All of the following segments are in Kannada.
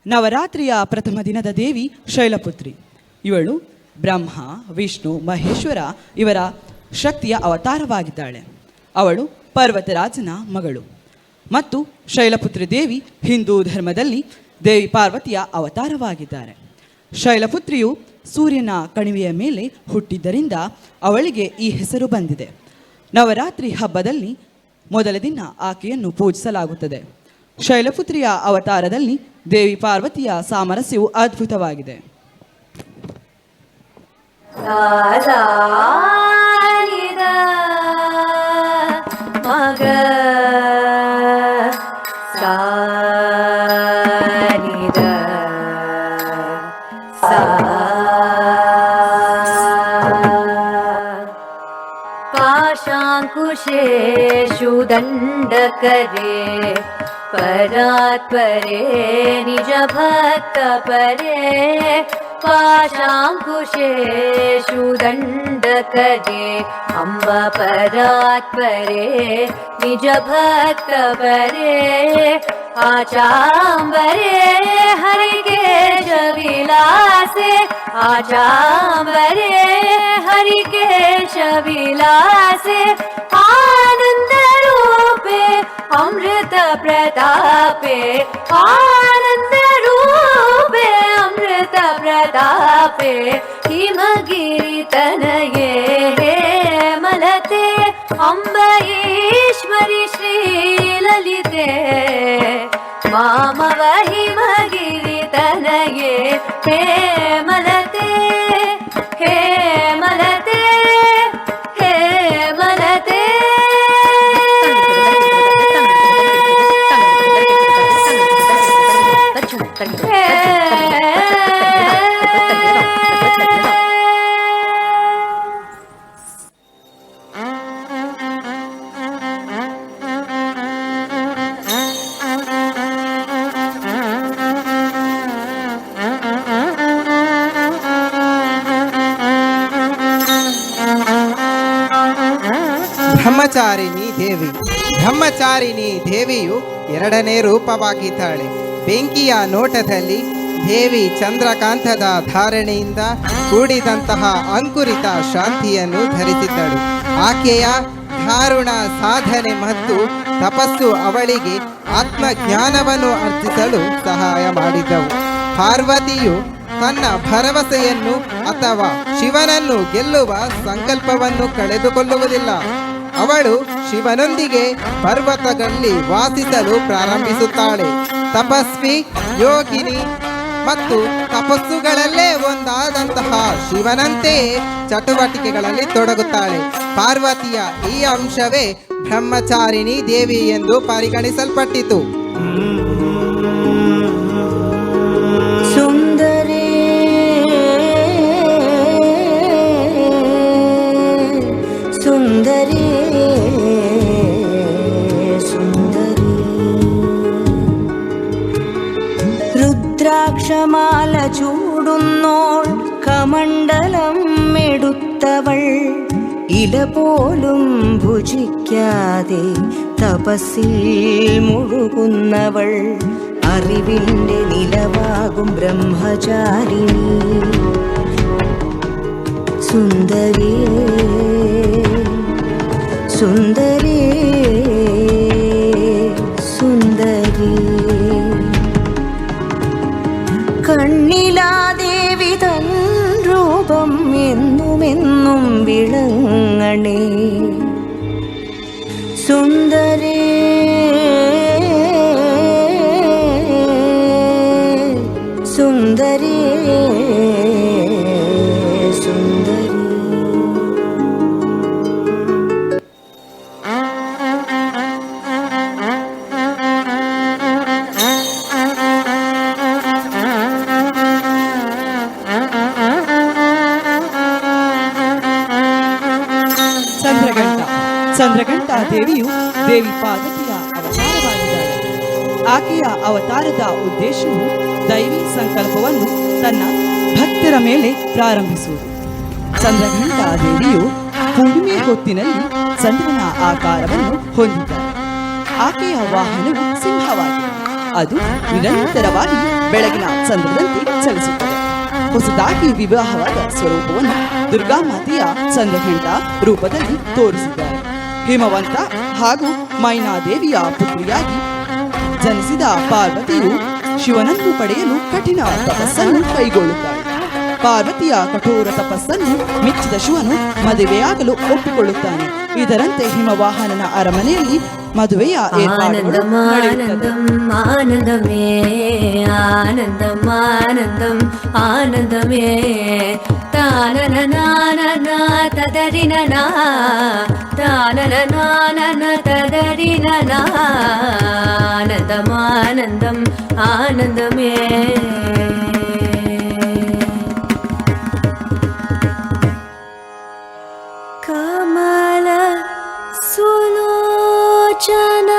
ನವರಾತ್ರಿಯ ಪ್ರಥಮ ದಿನದ ದೇವಿ ಶೈಲಪುತ್ರಿ. ಇವಳು ಬ್ರಹ್ಮ, ವಿಷ್ಣು, ಮಹೇಶ್ವರ ಇವರ ಶಕ್ತಿಯ ಅವತಾರವಾಗಿದ್ದಾಳೆ. ಅವಳು ಪರ್ವತರಾಜನ ಮಗಳು ಮತ್ತು ಶೈಲಪುತ್ರಿ ದೇವಿ ಹಿಂದೂ ಧರ್ಮದಲ್ಲಿ ದೇವಿ ಪಾರ್ವತಿಯ ಅವತಾರವಾಗಿದ್ದಾರೆ. ಶೈಲಪುತ್ರಿಯು ಸೂರ್ಯನ ಕಣಿವೆಯ ಮೇಲೆ ಹುಟ್ಟಿದ್ದರಿಂದ ಅವಳಿಗೆ ಈ ಹೆಸರು ಬಂದಿದೆ. ನವರಾತ್ರಿ ಹಬ್ಬದಲ್ಲಿ ಮೊದಲ ದಿನ ಆಕೆಯನ್ನು ಪೂಜಿಸಲಾಗುತ್ತದೆ. ಶೈಲಪುತ್ರಿಯ ಅವತಾರದಲ್ಲಿ ದೇವಿ ಪಾರ್ವತಿಯ ಸಾಮರಸ್ಯವು ಅದ್ಭುತವಾಗಿದೆ. पाशाङ्कुशेषु दण्डकरे परात्परे निजभक्तपरे पाशाङ्कुशेषु दण्डकरे अम्ब परात्परे निजभक्तपरे आचाम्बरे हरिकेशविलासे आचाम्बरे हरिकेशविलासे आनन्दरूपे अमृत प्रतापे आनन्दरूपे अमृत प्रतापे हिमगिरितनये हेमलते अम्ब ईश्वरि श्रीललिते मामव हिमगिरितनये हेमलते हेमलते हेमलते ಬ್ರಹ್ಮಚಾರಿಣಿ ದೇವಿಯು ಎರಡನೇ ರೂಪವಾಗಿದ್ದಾಳೆ. ಬೆಂಕಿಯ ನೋಟದಲ್ಲಿ ದೇವಿ ಚಂದ್ರಕಾಂತದ ಧಾರಣೆಯಿಂದ ಕೂಡಿದಂತಹ ಅಂಕುರಿತ ಶಾಂತಿಯನ್ನು ಧರಿಸಿದ್ದಳು. ಆಕೆಯ ಧಾರುಣ ಸಾಧನೆ ಮತ್ತು ತಪಸ್ಸು ಅವಳಿಗೆ ಆತ್ಮಜ್ಞಾನವನ್ನು ಅರ್ಜಿಸಲು ಸಹಾಯ ಮಾಡಿದ್ದವು. ಪಾರ್ವತಿಯು ತನ್ನ ಭರವಸೆಯನ್ನು ಅಥವಾ ಶಿವನನ್ನು ಗೆಲ್ಲುವ ಸಂಕಲ್ಪವನ್ನು ಕಳೆದುಕೊಳ್ಳುವುದಿಲ್ಲ. ಅವಳು ಶಿವನೊಂದಿಗೆ ಪರ್ವತಗಳಲ್ಲಿ ವಾಸಿಸಲು ಪ್ರಾರಂಭಿಸುತ್ತಾಳೆ. ತಪಸ್ವಿ, ಯೋಗಿನಿ ಮತ್ತು ತಪಸ್ಸುಗಳಲ್ಲೇ ಒಂದಾದಂತಹ ಶಿವನಂತೆಯೇ ಚಟುವಟಿಕೆಗಳಲ್ಲಿ ತೊಡಗುತ್ತಾಳೆ. ಪಾರ್ವತಿಯ ಈ ಅಂಶವೇ ಬ್ರಹ್ಮಚಾರಿಣಿ ದೇವಿ ಎಂದು ಪರಿಗಣಿಸಲ್ಪಟ್ಟಿತು. രുദ്രാക്ഷമാല ചൂടുന്നോൾ കമണ്ഡലം എടുത്തവൾ ഇല പോലും ഭുജിക്കാതെ തപസ്സിൽ മുഴുകുന്നവൾ അറിവിൻ്റെ നിലവാകും ബ്രഹ്മചാരിണി സുന്ദരി സുന്ദരി സുന്ദരി കണ്ണിലാദേവി തൻ രൂപം എന്നുമെന്നും വിളങ്ങണേ സുന്ദരേ സുന്ദരേ സുന്ദരി ಚಂದ್ರಘಂಟಾ ದೇವಿಯು ದೇವಿ ಪಾರ್ವತಿಯ ಅವತಾರವಾಗಿದ್ದಾಳೆ. ಆಕೆಯ ಅವತಾರದ ಉದ್ದೇಶವು ದೈವಿ ಸಂಕಲ್ಪವನ್ನು ತನ್ನ ಭಕ್ತರ ಮೇಲೆ ಪ್ರಾರಂಭಿಸುವುದು. ಚಂದ್ರಘಂಟಾ ದೇವಿಯು ಪೂರ್ಣಿಮೆ ಹೊತ್ತಿನಲ್ಲಿ ಚಂದ್ರನ ಆಕಾರವನ್ನು ಹೊಂದಿದ್ದಾಳೆ. ಆಕೆಯ ವಾಹನವು ಸಿಂಹವಾಗಿದೆ. ಅದು ನಿರಂತರವಾಗಿ ಬೆಳಗಿನ ಚಂದ್ರದಂತೆ ಚಲಿಸುತ್ತದೆ. ಹೊಸದಾಗಿ ವಿವಾಹವಾದ ಸ್ವರೂಪವನ್ನು ದುರ್ಗಾಮಾತೆಯ ಚಂದ್ರಘಂಟ ರೂಪದಲ್ಲಿ ತೋರಿಸಿದ್ದಾರೆ. ಹಿಮವಂತ ಹಾಗೂ ಮೈನಾದೇವಿಯ ಪುತ್ರಿಯಾಗಿ ಜನಿಸಿದ ಪಾರ್ವತಿಯು ಶಿವನನ್ನು ಪಡೆಯಲು ಕಠಿಣ ತಪಸ್ಸನ್ನು ಕೈಗೊಳ್ಳುತ್ತಾಳೆ. ಪಾರ್ವತಿಯ ಕಠೋರ ತಪಸ್ಸನ್ನು ಮೆಚ್ಚಿದ ಶಿವನು ಮದುವೆಯಾಗಲು ಒಪ್ಪಿಕೊಳ್ಳುತ್ತಾನೆ. ಇದರಂತೆ ಹಿಮವಾಹನನ ಅರಮನೆಯಲ್ಲಿ ಮದುವೆಯ ಏರ್ಪಾಡುಗಳು ನಡೆಯುತ್ತದೆ. ಆನಂದಮೇ ಆನಂದಂ ಆನಂದಂ ಆನಂದಮೇ ತಾನನನಾನನ ತದರಿನನ ತಾನನನಾನನ ತದರಿನನ ಆನಂದಂ ಆನಂದಮೇ ಕಮಲ ಸುಲೋಚನ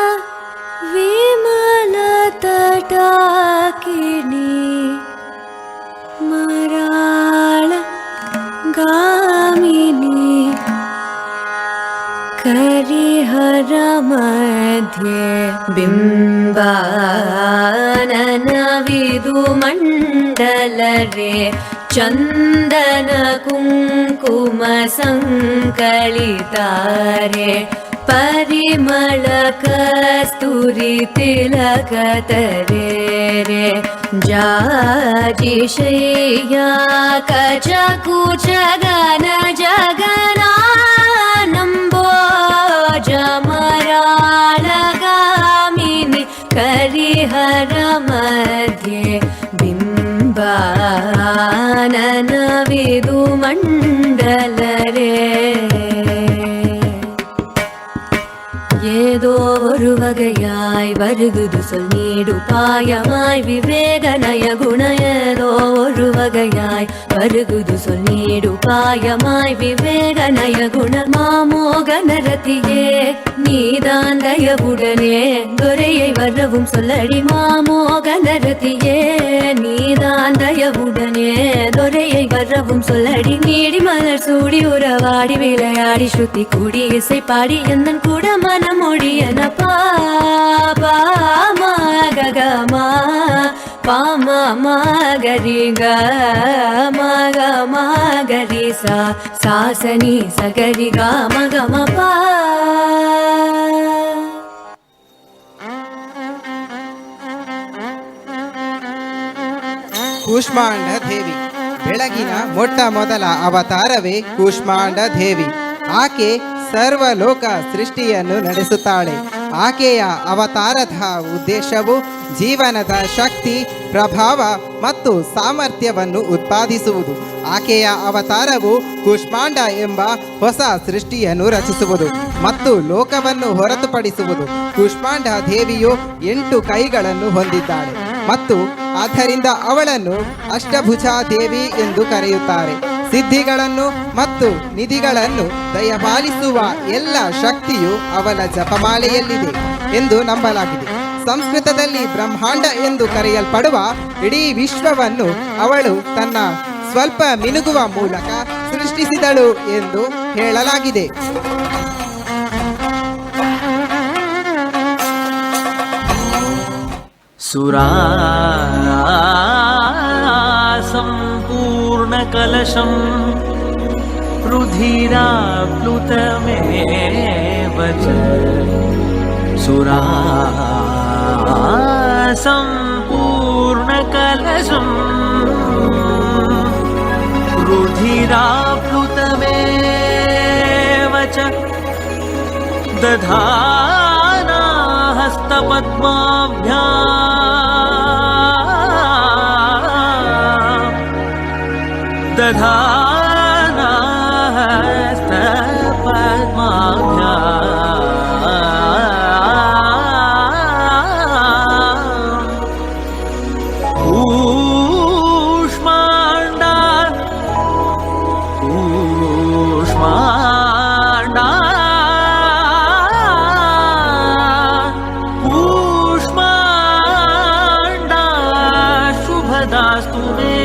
ವಿಮಲ ತಟಾಕಿನಿ ಮರಾಳ ಗಾಮಿನಿ ಕರಿಹರ ಮಧ್ಯೆ ಬಿಂಬಾನನವಿದು ಮಂಡಲರೆ ಚಂದನ ಕುಂಕುಮ ಸಂಕಳಿತಾರೆ ಪರಿಮಳ ಕಸ್ತೂರಿ ತಿಲಕತರೆ ರೇ ಜಾಜಿ ಶಯ್ಯ ಕಚ ಕುಚ ಗನ ಜಗನಾನಂಬೋ ಜಮರಾಳ ಗಾಮಿನಿ ಕರಿಹರ ಮಧ್ಯೆ ಬಿಂಬಾನನವಿದು ಮಂಡಲರೆ ஏதோ ஒரு வகையாய் வருகுது சொல் நீடுபாயமாய் விவேகநய குண ஏதோ ஒரு வகையாய் வருகுது சொல் நீடுபாயமாய் விவேகநய குண மாமோகனரத்தியே நீதான் தயவுடனே துரையை வரவும் சொல்லடி மாமோகனரத்தியே நீதான் தயவுடனே துரையை வரவும் சொல்லடி நீடி மலர் சூடி உறவாடி விளையாடி ஸ்ருதி கூடி இசை பாடி எந்தன் கூட மனமொழியன பாமகமா பாமகரி கரி சாசனி சகரி கம பா ಕೂಷ್ಮಾಂಡ ದೇವಿ ಬೆಳಗಿನ ಮೊಟ್ಟ ಮೊದಲ ಅವತಾರವೇ ಕೂಷ್ಮಾಂಡ ದೇವಿ. ಆಕೆ ಸರ್ವಲೋಕ ಸೃಷ್ಟಿಯನ್ನು ನಡೆಸುತ್ತಾಳೆ. ಆಕೆಯ ಅವತಾರದ ಉದ್ದೇಶವು ಜೀವನದ ಶಕ್ತಿ, ಪ್ರಭಾವ ಮತ್ತು ಸಾಮರ್ಥ್ಯವನ್ನು ಉತ್ಪಾದಿಸುವುದು. ಆಕೆಯ ಅವತಾರವು ಕೂಷ್ಮಾಂಡ ಎಂಬ ಹೊಸ ಸೃಷ್ಟಿಯನ್ನು ರಚಿಸುವುದು ಮತ್ತು ಲೋಕವನ್ನು ಹೊರತುಪಡಿಸುವುದು. ಕೂಷ್ಮಾಂಡ ದೇವಿಯು 8 ಕೈಗಳನ್ನು ಹೊಂದಿದ್ದಾಳೆ ಮತ್ತು ಆದ್ದರಿಂದ ಅವಳನ್ನು ಅಷ್ಟಭುಜಾ ದೇವಿ ಎಂದು ಕರೆಯುತ್ತಾರೆ. ಸಿದ್ಧಿಗಳನ್ನು ಮತ್ತು ನಿಧಿಗಳನ್ನು ದಯಪಾಲಿಸುವ ಎಲ್ಲ ಶಕ್ತಿಯು ಅವಳ ಜಪಮಾಲೆಯಲ್ಲಿದೆ ಎಂದು ನಂಬಲಾಗಿದೆ. ಸಂಸ್ಕೃತದಲ್ಲಿ ಬ್ರಹ್ಮಾಂಡ ಎಂದು ಕರೆಯಲ್ಪಡುವ ಇಡೀ ವಿಶ್ವವನ್ನು ಅವಳು ತನ್ನ ಸ್ವಲ್ಪ ಮಿನುಗುವ ಮೂಲಕ ಸೃಷ್ಟಿಸಿದಳು ಎಂದು ಹೇಳಲಾಗಿದೆ. संपूर्णकलशं रुधिराप्लुतमेव च संपूर्णकलशं रुधिराप्लुतमेव च दधाना हस्तपद्माभ्याम् दधाना हस्तपद्माभ्याम् कूष्माण्डा कूष्माण्डा कूष्माण्डा शुभदास्तु मे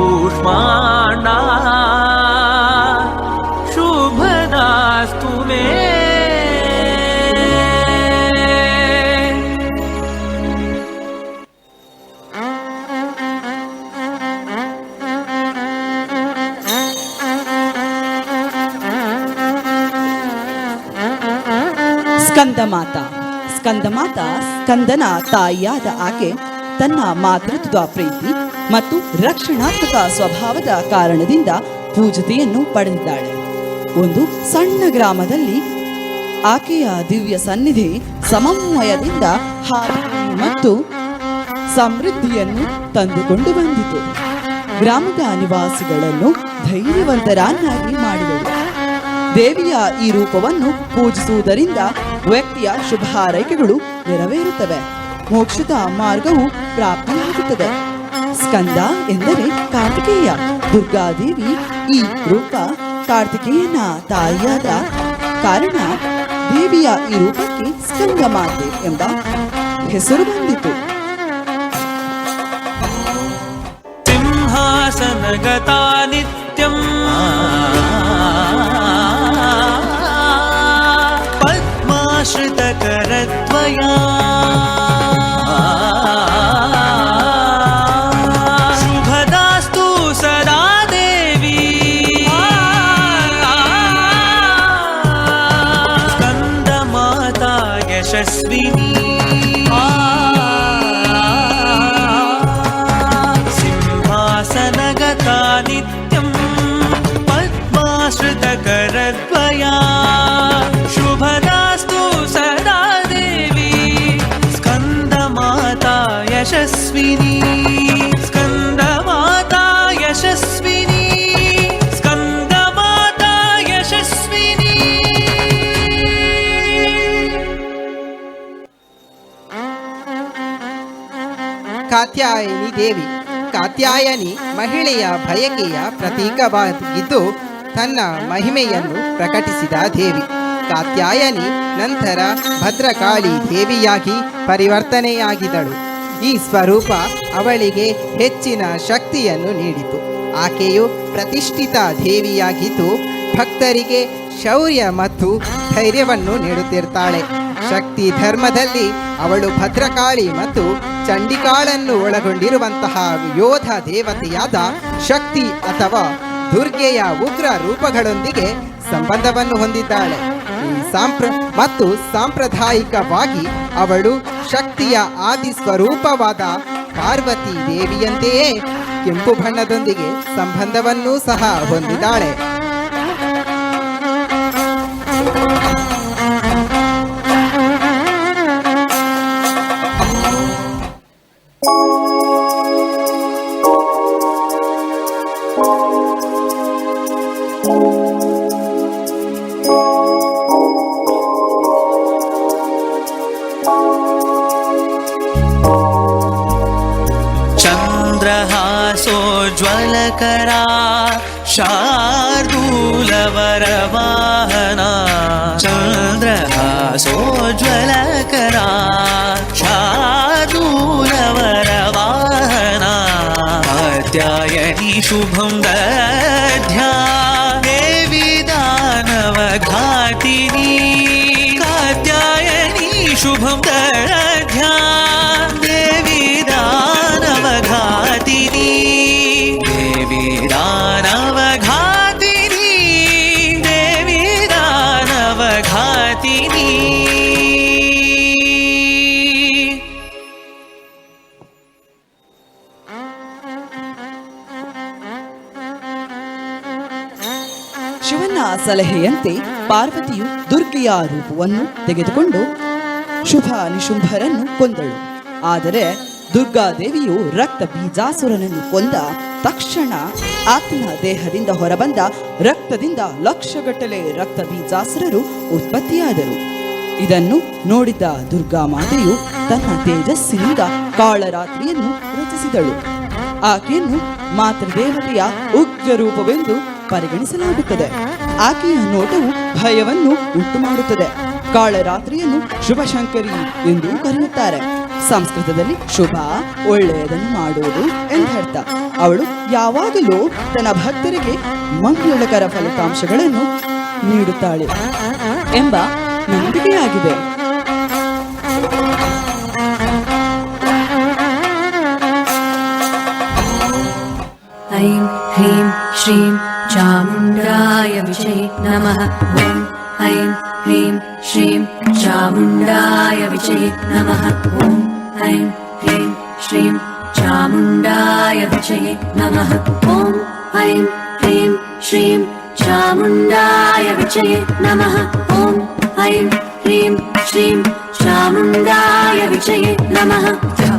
कूष्माण्डा शुभदास्तु मे ಸ್ಕಂದಮಾತ ಸ್ಕಂದನ ತಾಯಿಯಾದ ಆಕೆ ತನ್ನ ಮಾತೃತ್ವದ ಪ್ರೀತಿ ಮತ್ತು ರಕ್ಷಣಾತ್ಮಕ ಸ್ವಭಾವದ ಕಾರಣದಿಂದ ಪೂಜಿತೆಯನ್ನು ಪಡೆದಿದ್ದಾಳೆ. ಒಂದು ಸಣ್ಣ ಗ್ರಾಮದಲ್ಲಿ ಆಕೆಯ ದಿವ್ಯ ಸನ್ನಿಧಿ ಸಮನ್ವಯದಿಂದ ಹಾಲು ಮತ್ತು ಸಮೃದ್ಧಿಯನ್ನು ತಂದುಕೊಂಡು ಬಂದಿತು. ಗ್ರಾಮದ ನಿವಾಸಿಗಳನ್ನು ಧೈರ್ಯವಂತರನ್ನಾಗಿ ಮಾಡಿದಳು. ದೇವಿಯ ಈ ರೂಪವನ್ನು ಪೂಜಿಸುವುದರಿಂದ ವ್ಯಕ್ತಿಯ ಶುಭ ಹಾರೈಕೆಗಳು ನೆರವೇರುತ್ತವೆ, ಮೋಕ್ಷದ ಮಾರ್ಗವು ಪ್ರಾಪ್ತಿಯಾಗುತ್ತದೆ. ಸ್ಕಂದ ಎಂದರೆ ಕಾರ್ತಿಕೇಯ. ದುರ್ಗಾದೇವಿ ಈ ರೂಪ ಕಾರ್ತಿಕೇಯನ ತಾಯಿಯಾದ ಕಾರಣ ದೇವಿಯ ಈ ರೂಪಕ್ಕೆ ಸ್ಕಂದ ಮಾತೆ ಎಂಬ ಹೆಸರು ಬಂದಿತು. ಸಿಂಹಾಸನಗತಾ ನಿತ್ಯಂ ಪದ್ಮಾಶ್ರಿತಕರದ್ವಯಾ ಶುಭದಾಸ್ತು ಸದಾ ದೇವಿ ಸ್ಕಂದಮಾತಾ ಯಶಸ್ವಿನಿ ಸಿಂಹಾಸನಗತಾ ನಿತ್ಯಂ ಪದ್ಮಾಶ್ರಿತಕರದ್ವಯಾ ಶುಭದಾಸ್ತು ಸದಾ ದೇವಿ ಸ್ಕಂದಮಾತಾ ಯಶಸ್ವಿನಿ ಸ್ಕಂದಮಾತಾ ಯಶಸ್ವಿನಿ ಸ್ಕಂದಮಾತಾ ಯಶಸ್ವಿನಿ. ಕಾತ್ಯಾಯನಿ ದೇವಿ. ಕಾತ್ಯಾಯನಿ ಮಹಿಳೆಯ ಬಯಕೆಯ ಪ್ರತೀಕವಾಗಿದ್ದು ತನ್ನ ಮಹಿಮೆಯನ್ನು ಪ್ರಕಟಿಸಿದ ದೇವಿ. ಕಾತ್ಯಾಯನಿ ನಂತರ ಭದ್ರಕಾಳಿ ದೇವಿಯಾಗಿ ಪರಿವರ್ತನೆಯಾಗಿದ್ದಳು. ಈ ಸ್ವರೂಪ ಅವಳಿಗೆ ಹೆಚ್ಚಿನ ಶಕ್ತಿಯನ್ನು ನೀಡಿತು. ಆಕೆಯು ಪ್ರತಿಷ್ಠಿತ ದೇವಿಯಾಗಿದ್ದು ಭಕ್ತರಿಗೆ ಶೌರ್ಯ ಮತ್ತು ಧೈರ್ಯವನ್ನು ನೀಡುತ್ತಿರ್ತಾಳೆ. ಶಕ್ತಿ ಧರ್ಮದಲ್ಲಿ ಅವಳು ಭದ್ರಕಾಳಿ ಮತ್ತು ಚಂಡಿಕಾಳನ್ನು ಒಳಗೊಂಡಿರುವಂತಹ ಯೋಧ ದೇವತೆಯಾದ ಶಕ್ತಿ ಅಥವಾ ದುರ್ಗೆಯ ಉಗ್ರ ರೂಪಗಳೊಂದಿಗೆ ಸಂಬಂಧವನ್ನು ಹೊಂದಿದ್ದಾಳೆ. ಈ ಸಾಂಪ್ರದಾಯಿಕವಾಗಿ ಅವಳು ಶಕ್ತಿಯ ಆದಿ ಸ್ವರೂಪವಾದ ಪಾರ್ವತಿ ದೇವಿಯಂತೆಯೇ ಕೆಂಪು ಬಣ್ಣದೊಂದಿಗೆ ಸಂಬಂಧವನ್ನೂ ಸಹ ಹೊಂದಿದ್ದಾಳೆ. चन्द्रहासोज्ज्वलकरा शार्दूलवरवाहना चन्द्रहासोज्ज्वलकरा शार्दूलवरवाहना कात्यायनी शुभं दध्या देवी दानवघातिनी कात्यायनी शुभं दध्या देवी दानवघातिनी देवी दानवघातिनी देवी दानवघातिनी. ಶಿವನ ಸಲಹೆಯಂತೆ ಪಾರ್ವತಿಯು ದುರ್ಗೆಯ ರೂಪವನ್ನು ತೆಗೆದುಕೊಂಡು ಶುಭ ನಿಶುಂಭರನ್ನು ಕೊಂದಳು. ಆದರೆ ದುರ್ಗಾದೇವಿಯು ರಕ್ತ ಬೀಜಾಸುರನನ್ನು ಕೊಂದ ತಕ್ಷಣ ಆತನ ದೇಹದಿಂದ ಹೊರಬಂದ ರಕ್ತದಿಂದ ಲಕ್ಷಗಟ್ಟಲೆ ರಕ್ತ ಬೀಜಾಸುರರು ಉತ್ಪತ್ತಿಯಾದರು. ಇದನ್ನು ನೋಡಿದ ದುರ್ಗಾ ಮಾತೆಯು ತನ್ನ ತೇಜಸ್ಸಿನಿಂದ ಕಾಳರಾತ್ರಿಯನ್ನು ರಚಿಸಿದಳು. ಆಕೆಯನ್ನು ಮಾತೃದೇವತೆಯ ಉಗ್ರ ರೂಪವೆಂದು ಪರಿಗಣಿಸಲಾಗುತ್ತದೆ. ಆಕೆಯ ನೋಟವು ಭಯವನ್ನು ಉಂಟು ಮಾಡುತ್ತದೆ. ಕಾಳರಾತ್ರಿಯನ್ನು ಶುಭಶಂಕರಿ ಎಂದು ಕರೆಯುತ್ತಾರೆ. ಸಂಸ್ಕೃತದಲ್ಲಿ ಶುಭ, ಒಳ್ಳೆಯದನ್ನು ಮಾಡುವುದು ಎಂದರ್ಥ. ಅವಳು ಯಾವಾಗಲೂ ತನ್ನ ಭಕ್ತರಿಗೆ ಮಂಗಳಕರ ಫಲಿತಾಂಶಗಳನ್ನು ನೀಡುತ್ತಾಳೆ ಎಂಬ ನಂಬಿಕೆಯಾಗಿದೆ. ऐं ह्रीं श्रीं चामुण्डाय विषये नमः. ॐ ऐं ह्रीं श्रीं चा चामुण्डाय विचये नमः ॐ ऐं ह्रीं श्रीं चामुण्डाय विचये नमः ॐ ऐं ह्रीं श्रीं चामुण्डाय विचये नमः ॐ ऐं ह्रीं श्रीं चामुण्डाय विचये नमः धा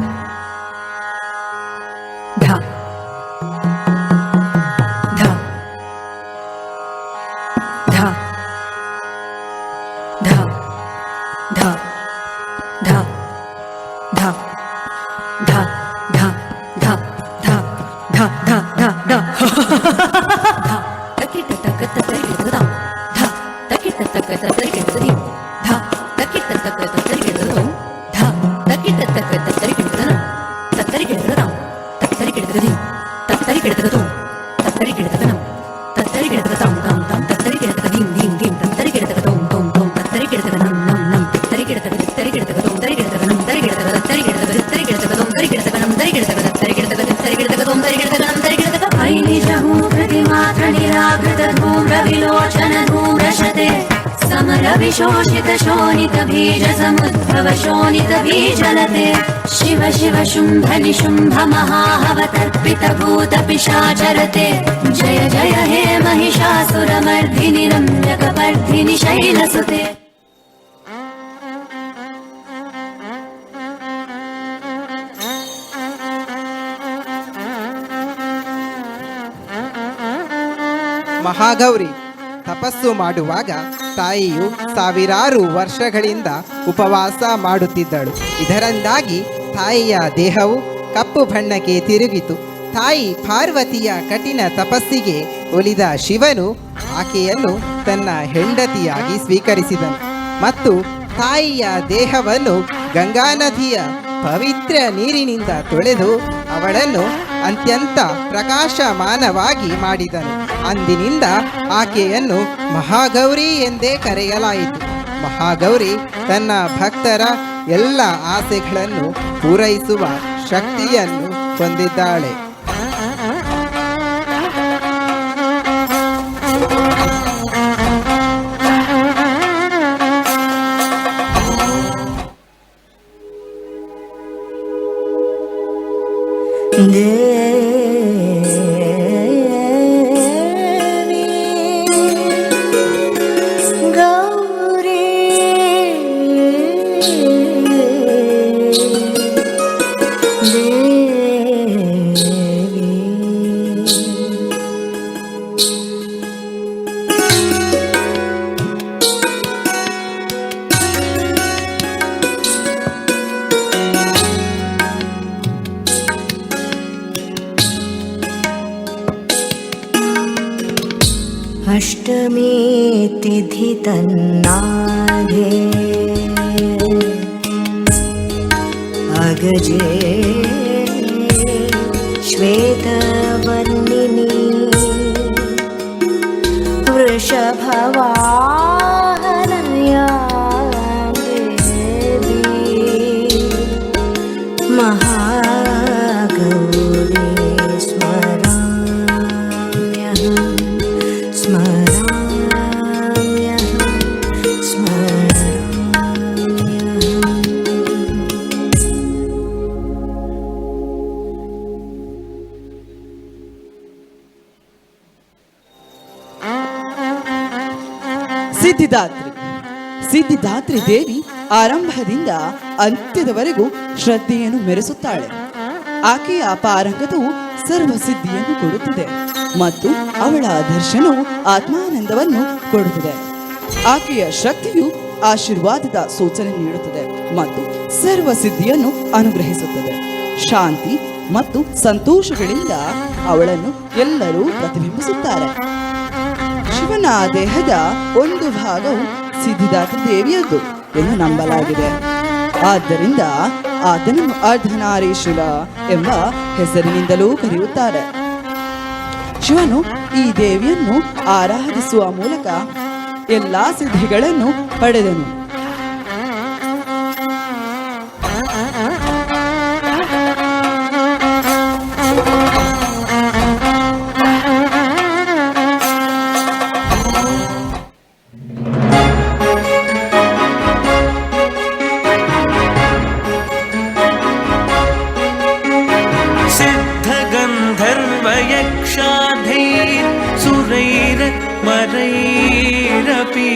धा धा धा धा धा धा धा धा धा धा धा धा धा धा तकिट तक तरिगिरदा धा तकिट तक तरिगिरदी धा तकिट तक तरिगिरदा धा तकिट तक तरिगिरदा तरिगिरदा तरिगिरदी तरिगिरदा तरिगिरदा तरिगिरदा तम तम तम तरिगिरदा dim dim dim तरिगिरदा tom tom tom तरिगिरदा nam nam nam तरिगिरदा tom तरिगिरदा nam तरिगिरदा tom तरिगिरदा nam तरिगिरदा tom तरिगिरदा ऐनिजहू प्रतिमात्र निराकृत धूम्रविलोचन धूम्रशते समरविशोषित शोणित बीज समुद्भव शोणित बीजलते शिव शिव शुम्भ निशुम्भ महाहवतर्पित भूत पिशाचरते जय जय हे महिषासुरमर्दिनि रम्यकपर्दिनि शैलसुते ಮಹಾಗೌರಿ ತಪಸ್ಸು ಮಾಡುವಾಗ ತಾಯಿಯು ಸಾವಿರಾರು ವರ್ಷಗಳಿಂದ ಉಪವಾಸ ಮಾಡುತ್ತಿದ್ದಳು. ಇದರಿಂದಾಗಿ ತಾಯಿಯ ದೇಹವು ಕಪ್ಪು ಬಣ್ಣಕ್ಕೆ ತಿರುಗಿತು. ತಾಯಿ ಪಾರ್ವತಿಯ ಕಠಿಣ ತಪಸ್ಸಿಗೆ ಒಲಿದ ಶಿವನು ಆಕೆಯನ್ನು ತನ್ನ ಹೆಂಡತಿಯಾಗಿ ಸ್ವೀಕರಿಸಿದನು ಮತ್ತು ತಾಯಿಯ ದೇಹವನ್ನು ಗಂಗಾ ನದಿಯ ಪವಿತ್ರ ನೀರಿನಿಂದ ತೊಳೆದು ಅವಳನ್ನು ಅತ್ಯಂತ ಪ್ರಕಾಶಮಾನವಾಗಿ ಮಾಡಿದನು. ಅಂದಿನಿಂದ ಆಕೆಯನ್ನು ಮಹಾಗೌರಿ ಎಂದೇ ಕರೆಯಲಾಯಿತು. ಮಹಾಗೌರಿ ತನ್ನ ಭಕ್ತರ ಎಲ್ಲ ಆಸೆಗಳನ್ನು ಪೂರೈಸುವ ಶಕ್ತಿಯನ್ನು ಹೊಂದಿದ್ದಾಳೆ. अष्टमी तिथि तन्नागे अगजे श्वेतवर्णिनी वृषभवाहनया देवी महागौरी स्मराम्यहम् ಸಿದ್ಧಿದಾತ್ರಿ ದೇವಿ ಆರಂಭದಿಂದ ಅಂತ್ಯದವರೆಗೂ ಶ್ರದ್ಧೆಯನ್ನು ಮೆರೆಸುತ್ತಾಳೆ. ಆಕೆಯ ಪಾರಂಗತವು ಸರ್ವಸಿದ್ಧಿಯನ್ನು ಕೊಡುತ್ತದೆ ಮತ್ತು ಅವಳ ದರ್ಶನವು ಆತ್ಮಾನಂದವನ್ನು ಕೊಡುತ್ತದೆ. ಆಕೆಯ ಶಕ್ತಿಯು ಆಶೀರ್ವಾದದ ಸೂಚನೆ ನೀಡುತ್ತದೆ ಮತ್ತು ಸರ್ವಸಿದ್ಧಿಯನ್ನು ಅನುಗ್ರಹಿಸುತ್ತದೆ. ಶಾಂತಿ ಮತ್ತು ಸಂತೋಷಗಳಿಂದ ಅವಳನ್ನು ಎಲ್ಲರೂ ಪ್ರತಿಬಿಂಬಿಸುತ್ತಾರೆ. ಶಿವನ ದೇಹದ ಒಂದು ಭಾಗವು ಸಿದ್ಧಿದಾತ್ರಿ ದೇವಿಯದ್ದು ಎಂದು ನಂಬಲಾಗಿದೆ. ಆದ್ದರಿಂದ ಆತನನ್ನು ಅರ್ಧನಾರೀಶ್ವರ ಎಂಬ ಹೆಸರಿನಿಂದಲೂ ಕರೆಯುತ್ತಾರೆ. ಶಿವನು ಈ ದೇವಿಯನ್ನು ಆರಾಧಿಸುವ ಮೂಲಕ ಎಲ್ಲಾ ಸಿದ್ಧಿಗಳನ್ನು ಪಡೆದನು. देवैरपि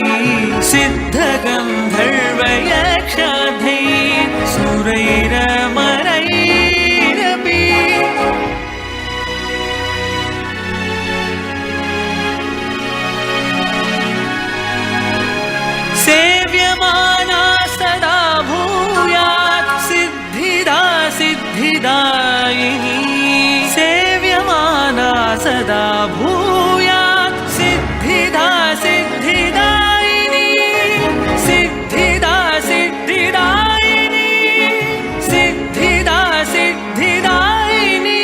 सिद्धगन्धर्वयक्षाधैः सुरैरमरैरपि सेव्यमाना सदा भूयात् सिद्धिदा सिद्धिदायिनी सेव्यमाना सदा भूयात् सिद्धिदा सिद्धिदायिनी सिद्धिदा सिद्धिदायिनी सिद्धिदा सिद्धिदायिनी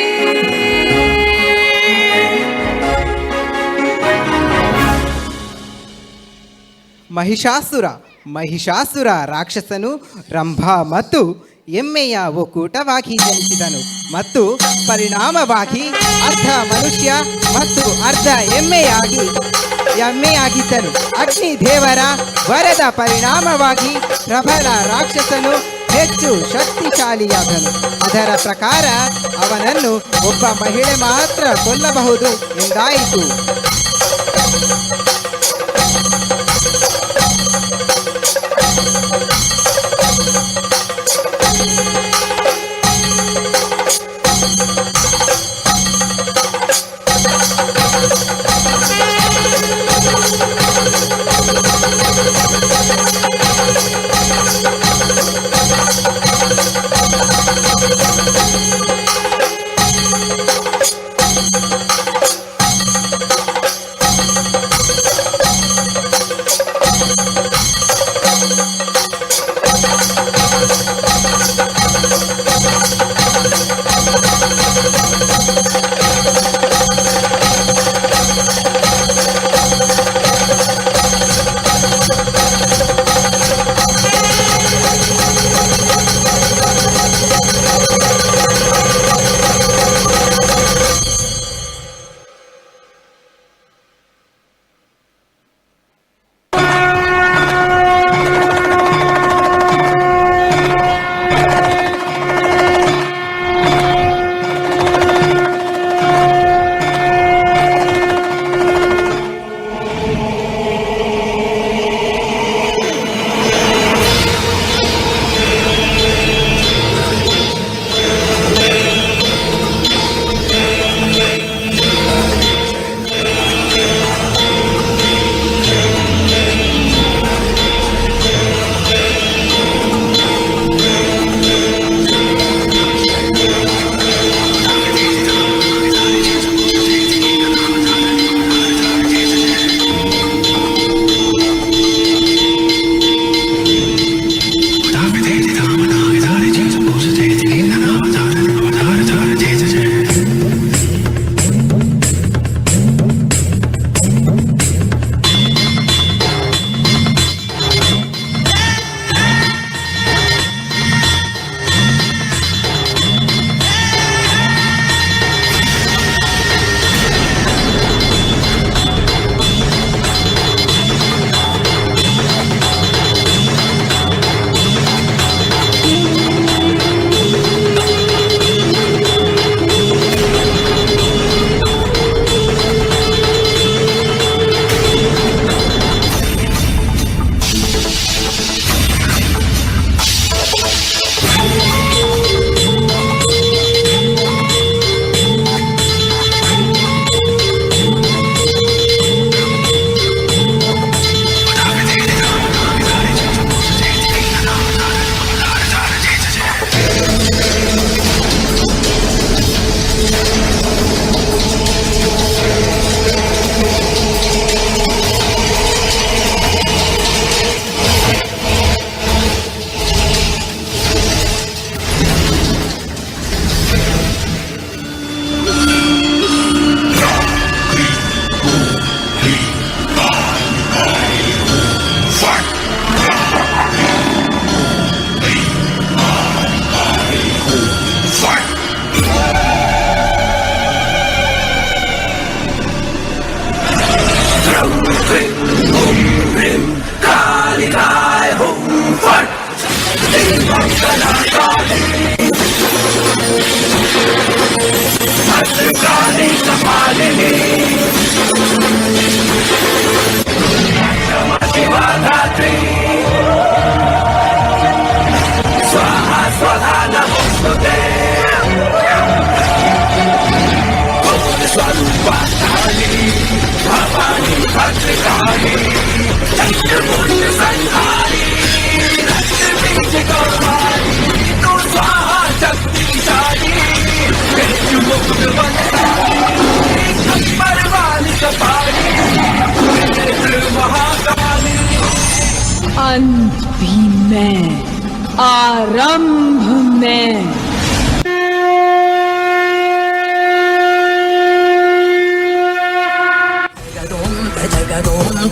ಮಹಿಷಾಸುರ ರಾಕ್ಷಸನು ರಂಭಾ ಮತ್ತು ಎಮ್ಮೆಯ ಒಕ್ಕೂಟವಾಗಿ ಜನಿಸಿದನು ಮತ್ತು ಪರಿಣಾಮವಾಗಿ ಅರ್ಧ ಮನುಷ್ಯ ಮತ್ತು ಅರ್ಧ ಎಮ್ಮೆಯಾಗಿದ್ದನು. ಅಗ್ನಿ ದೇವರ ವರದ ಪರಿಣಾಮವಾಗಿ ಪ್ರಬಲ ರಾಕ್ಷಸನು ಹೆಚ್ಚು ಶಕ್ತಿಶಾಲಿಯಾದನು. ಅದರ ಪ್ರಕಾರ ಅವನನ್ನು ಒಬ್ಬ ಮಹಿಳೆ ಮಾತ್ರ ಕೊಲ್ಲಬಹುದು ಎಂದಾಯಿತು. अंत भी मैं, आरंभ मैं।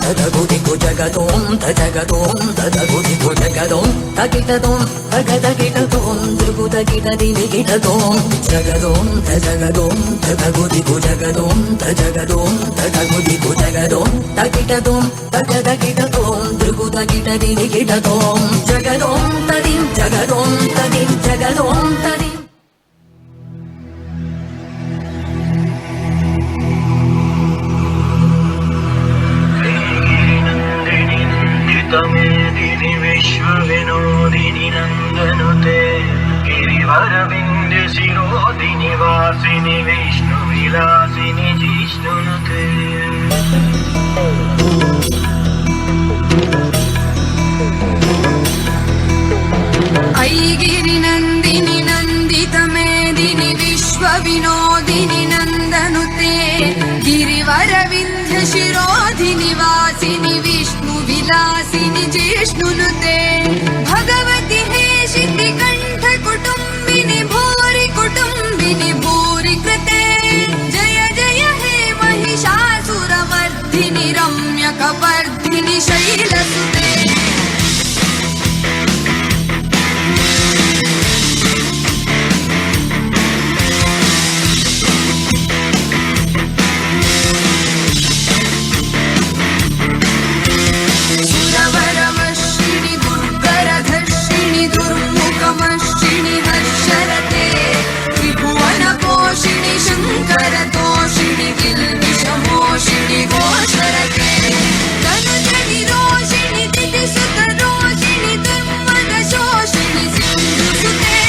తదగుదిగు జగదోం తజగదోం తదగుదిగు జగదోం తగిటదోం తగదగిటదోం దుగుదగిటదిగిటదోం జగదోం తజగదోం తదగుదిగు జగదోం తజగదోం తదగుదిగు జగదోం తగిటదోం తగదగిటదోం దుగుదగిటదిగిటదోం జగదోం తదిం జగదోం తదిం జగదోం తదిం तमेदिनि विश्वविनोदिनि नन्दनुते गिरिवरविन्द्य शिरोदिनि वासिनि विष्णुविलासिनि जिष्णुनुते ऐगिरिनन्दिनि नन्दितमेदिनि विश्वविनोदिनि नन्दनुते गिरिवरविन्ध्यशिरोधिनि वासिनि विष्णुविलासिनि जिष्णुनुते भगवति हेशिति कण्ठकुटुम्बिनि भूरि कुटुम्बिनि भूरि कृते जय जय हे महिषासुरमर्दिनि रम्यकपर्दिनि शैलसुते शङ्करतोषिणि किल्बिषमोषिणि घोषरते तनुजनि रोषिणि दितिसुतरोषिणि दुर्मदशोषिणि सिन्धुसुते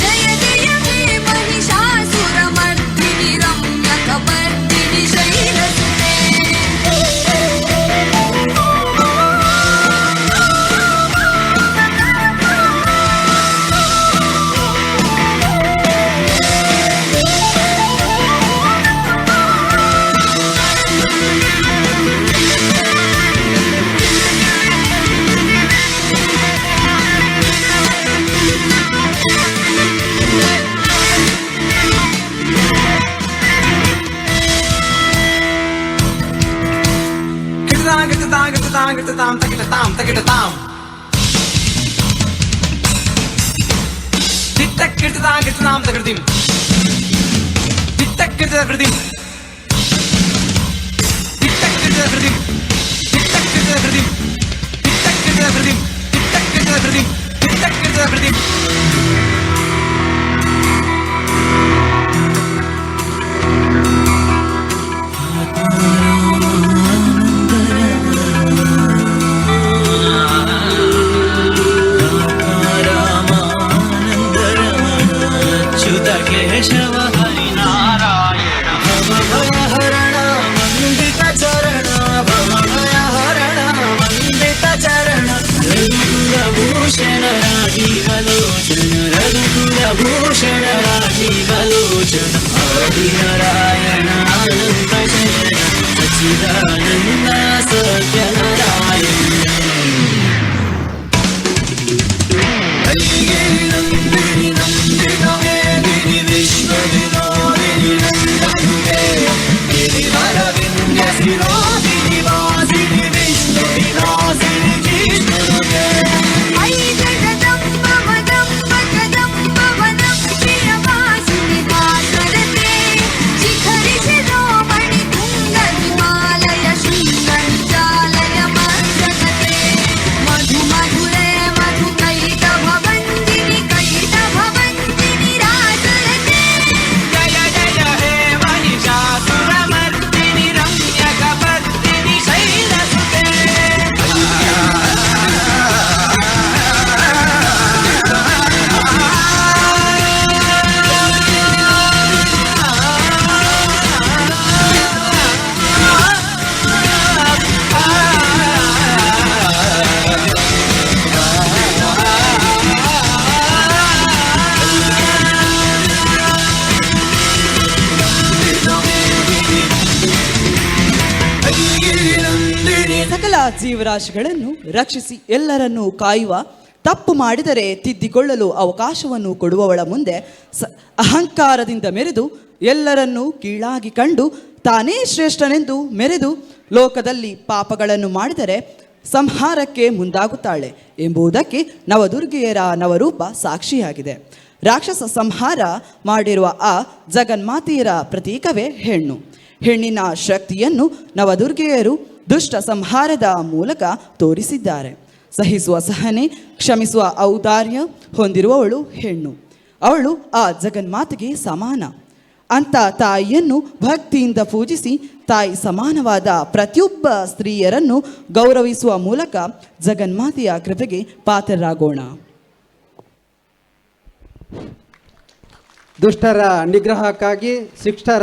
जय जय हे महिषासुरमर्दिनि रम्यकपर्दिनि शैलसुते केशव हरिनारायण भव भयहरण वन्दित चरण भव भयहरण वन्दित चरण रघुकुलभूषण राजीवलोचन रघुकुलभूषण राजीवलोचन हरिनारायण आनन्द शयन सच्चिदानन्द सत्यनारायण ऐगिरिनन्दिनि नन्दितमेदिनि विश्वविनोदिनि नन्दनुते गिरिवरविन्द्यशिरोधिनि वासिनि विष्णुविलासिनि जिष्णुनुते ऐ जगदम्ब मदम्ब कदम्ब वनं प्रियवासिनि भास्वरते शिखरि शिरोमणि तुङ्गहिमालय शृङ्गनिचालय मस्तकते मधु मधुरे मधुकैटभवन्दिनि कैटभवन्दिनि राजरते जय जय हे महिषासुरमर्दिनि रम्यकपर्दिनि ಜೀವರಾಶಿಗಳನ್ನು ರಕ್ಷಿಸಿ ಎಲ್ಲರನ್ನೂ ಕಾಯುವ, ತಪ್ಪು ಮಾಡಿದರೆ ತಿದ್ದಿಕೊಳ್ಳಲು ಅವಕಾಶವನ್ನು ಕೊಡುವವಳ ಮುಂದೆ ಅಹಂಕಾರದಿಂದ ಮೆರೆದು ಎಲ್ಲರನ್ನೂ ಕೀಳಾಗಿ ಕಂಡು ತಾನೇ ಶ್ರೇಷ್ಠನೆಂದು ಮೆರೆದು ಲೋಕದಲ್ಲಿ ಪಾಪಗಳನ್ನು ಮಾಡಿದರೆ ಸಂಹಾರಕ್ಕೆ ಮುಂದಾಗುತ್ತಾಳೆ ಎಂಬುದಕ್ಕೆ ನವದುರ್ಗೆಯರ ನವರೂಪ ಸಾಕ್ಷಿಯಾಗಿದೆ. ರಾಕ್ಷಸ ಸಂಹಾರ ಮಾಡಿರುವ ಆ ಜಗನ್ಮಾತೆಯರ ಪ್ರತೀಕವೇ ಹೆಣ್ಣು. ಹೆಣ್ಣಿನ ಶಕ್ತಿಯನ್ನು ನವದುರ್ಗೆಯರು ದುಷ್ಟ ಸಂಹಾರದ ಮೂಲಕ ತೋರಿಸಿದ್ದಾರೆ. ಸಹಿಸುವ ಸಹನೆ, ಕ್ಷಮಿಸುವ ಔದಾರ್ಯ ಹೊಂದಿರುವವಳು ಹೆಣ್ಣು. ಅವಳು ಆ ಜಗನ್ಮಾತೆಗೆ ಸಮಾನ. ಅಂಥ ತಾಯಿಯನ್ನು ಭಕ್ತಿಯಿಂದ ಪೂಜಿಸಿ ತಾಯಿ ಸಮಾನವಾದ ಪ್ರತಿಯೊಬ್ಬ ಸ್ತ್ರೀಯರನ್ನು ಗೌರವಿಸುವ ಮೂಲಕ ಜಗನ್ಮಾತೆಯ ಕೃಪೆಗೆ ಪಾತ್ರರಾಗೋಣ. ದುಷ್ಟರ ನಿಗ್ರಹಕ್ಕಾಗಿ ಶಿಷ್ಟರ